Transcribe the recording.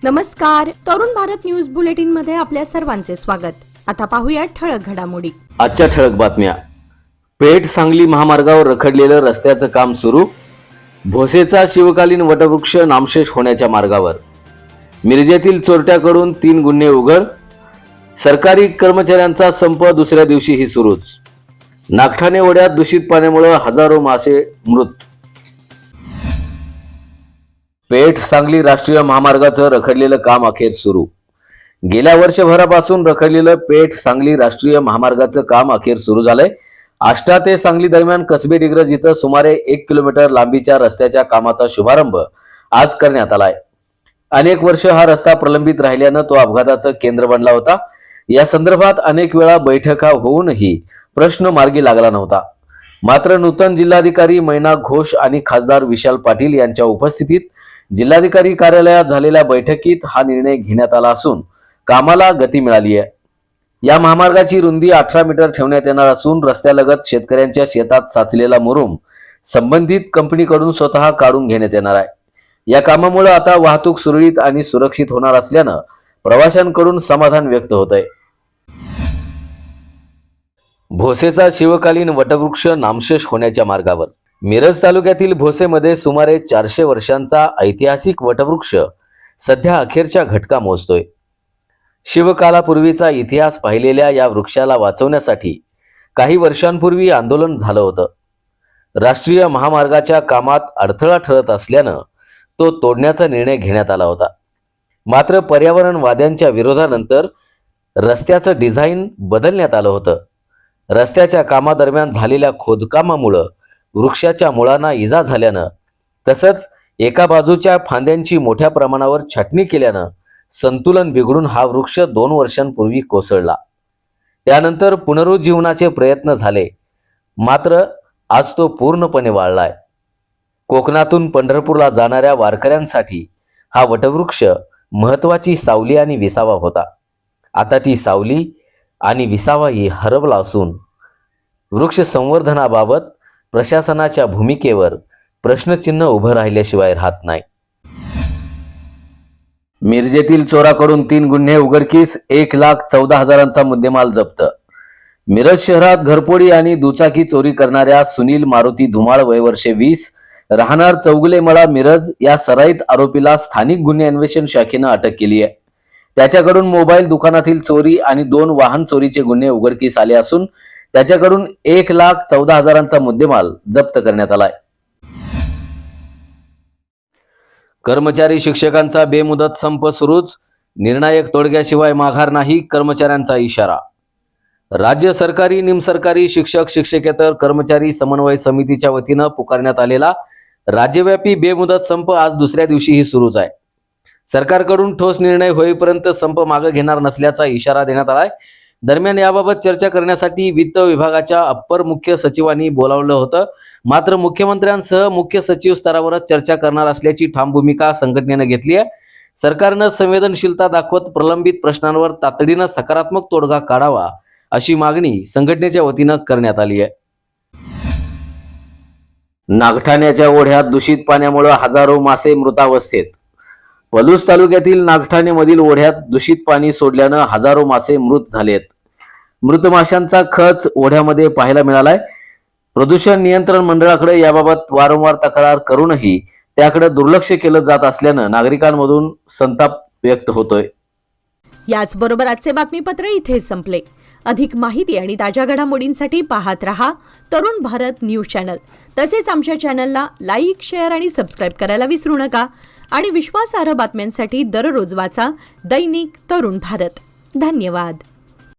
नमस्कार, Tarun Bharat news bulletin मध्ये आपल्या सर्वांचे स्वागत. आता पाहूया ठळक घडामोडी. आजच्या ठळक बातम्या. पेठ सांगली महामार्गावर रखडलेलं रस्त्याचं काम सुरू. भोसेचा शिवकालीन वटवृक्ष नामशेष होण्याच्या मार्गावर. मिरजेतील चोरट्याकडून 3 गुन्हे उघड. सरकारी कर्मचाऱ्यांचा संप दुसऱ्या दिवशीही सुरूच. नागठाणे ओढ्यात दूषित पाण्यामुळे हजारो मासे मृत. पेठ सांगली राष्ट्रीय महामार्गाचं रखडलेलं काम अखेर सुरू. गेल्या वर्षभरापासून रखडलेलं पेठ सांगली राष्ट्रीय महामार्गाचं काम अखेर सुरू झालंय. आष्टा ते सांगली दरम्यान कसबे डिग्रज इथं सुमारे 1 किलोमीटर लांबीच्या रस्त्याच्या कामाचा शुभारंभ आज करण्यात आलाय. अनेक वर्ष हा रस्ता प्रलंबित राहिल्यानं तो अपघाताचं केंद्र बनला होता. या संदर्भात अनेक वेळा बैठका होऊनही प्रश्न मार्गी लागला नव्हता. मात्र नूतन जिल्हाधिकारी मैना घोष आणि खासदार विशाल पाटील यांच्या उपस्थितीत जिल्हाधिकारी कार्यालयात झालेल्या बैठकीत हा निर्णय घेण्यात आला असून कामाला गती मिळाली आहे. या महामार्गाची रुंदी 18 मीटर ठेवण्यात येणार असून रस्त्यालगत शेतकऱ्यांच्या शेतात साचलेला मुरुम संबंधित कंपनीकडून स्वतः काढून घेण्यात येणार आहे. या कामामुळे आता वाहतूक सुरळीत आणि सुरक्षित होणार असल्यानं प्रवाशांकडून समाधान व्यक्त होत आहे. भोसेचा शिवकालीन वटवृक्ष नामशेष होण्याच्या मार्गावर. मिरज तालुक्यातील भोसेमध्ये सुमारे 400 वर्षांचा ऐतिहासिक वटवृक्ष सध्या अखेरच्या घटका मोजतोय. शिवकालापूर्वीचा इतिहास पाहिलेल्या या वृक्षाला वाचवण्यासाठी काही वर्षांपूर्वी आंदोलन झालं होतं. राष्ट्रीय महामार्गाच्या कामात अडथळा ठरत असल्यानं तो तोडण्याचा निर्णय घेण्यात आला होता. मात्र पर्यावरणवाद्यांच्या विरोधानंतर रस्त्याचं डिझाईन बदलण्यात आलं होतं. रस्त्याच्या कामादरम्यान झालेल्या खोदकामामुळे वृक्षाच्या मुळांना इजा झाल्यानं तसंच एका बाजूच्या फांद्यांची मोठ्या प्रमाणावर छाटणी केल्यानं संतुलन बिघडून हा वृक्ष 2 वर्षांपूर्वी कोसळला. त्यानंतर पुनरुज्जीवनाचे प्रयत्न झाले, मात्र आज तो पूर्णपणे वाळलाय. कोकणातून पंढरपूरला जाणाऱ्या वारकऱ्यांसाठी हा वटवृक्ष महत्त्वाची सावली आणि विसावा होता. आता ती सावली आणि विसावाही हरवला असून वृक्ष संवर्धनाबाबत प्रशासनाच्या भूमिकेवर प्रश्नचिन्ह उभं राहिल्याशिवाय राहत नाही. मिरजेतील चोराकडून 3 गुन्हे उघडकीस. 1,14,000चा मुद्देमाल जप्त. मिरज शहरात घरफोडी आणि दुचाकी चोरी करणाऱ्या सुनील मारुती धुमाळ वय वर्षे 20 राहणार चौगुलेमळा मिरज या सराईत आरोपीला स्थानिक गुन्हे अन्वेषण शाखेनं अटक केली आहे. त्याच्याकडून मोबाईल दुकानातील चोरी आणि 2 वाहन चोरीचे गुन्हे उघडकीस आले असून त्याच्याकडून 1,14,000चा मुद्देमाल जप्त करण्यात आलाय. कर्मचारी शिक्षकांचा बेमुदत संप सुरूच. निर्णायक तोडग्याशिवाय माघार नाही, कर्मचाऱ्यांचा इशारा. राज्य सरकारी निमसरकारी शिक्षक शिक्षकेतर कर्मचारी समन्वय समितीच्या वतीनं पुकारण्यात आलेला राज्यव्यापी बेमुदत संप आज दुसऱ्या दिवशीही सुरूच आहे. सरकारकडून ठोस निर्णय होईपर्यंत संप मागे घेणार नसल्याचा इशारा देण्यात आलाय. दरम्यान याबाबत चर्चा करण्यासाठी वित्त विभागाच्या अप्पर मुख्य सचिवांनी बोलावलं होतं. मात्र मुख्यमंत्र्यांसह मुख्य सचिव स्तरावरच चर्चा करणार असल्याची ठाम भूमिका संघटनेनं घेतली आहे. सरकारनं संवेदनशीलता दाखवत प्रलंबित प्रश्नांवर तातडीनं सकारात्मक तोडगा काढावा अशी मागणी संघटनेच्या वतीनं करण्यात आली आहे. नागठाण्याच्या ओढ्यात दूषित पाण्यामुळे हजारो मासे मृतावस्थेत. पलूस तालुक्यातील नागठाणे मधील ओढ्यात दूषित पाणी सोडल्यानं हजारो मासे मृत झालेत. मृत माशांचा खच ओढ्यामध्ये पाहायला मिळालाय. प्रदूषण नियंत्रण मंडळाकडे याबाबत वारंवार तक्रार करूनही त्याकडे दुर्लक्ष केलं जात असल्यानं नागरिकांमधून संताप व्यक्त होतोय. याचबरोबर आजचे बातमीपत्र इथे संपले. अधिक माहिती आणि ताज्या घडामोडींसाठी पाहत रहा तरुण भारत न्यूज चॅनल. तसेच आमच्या चॅनलला लाईक, शेअर आणि सबस्क्राईब करायला विसरू नका. आणि विश्वासार्ह बातम्यांसाठी दररोज वाचा दैनिक तरुण भारत. धन्यवाद.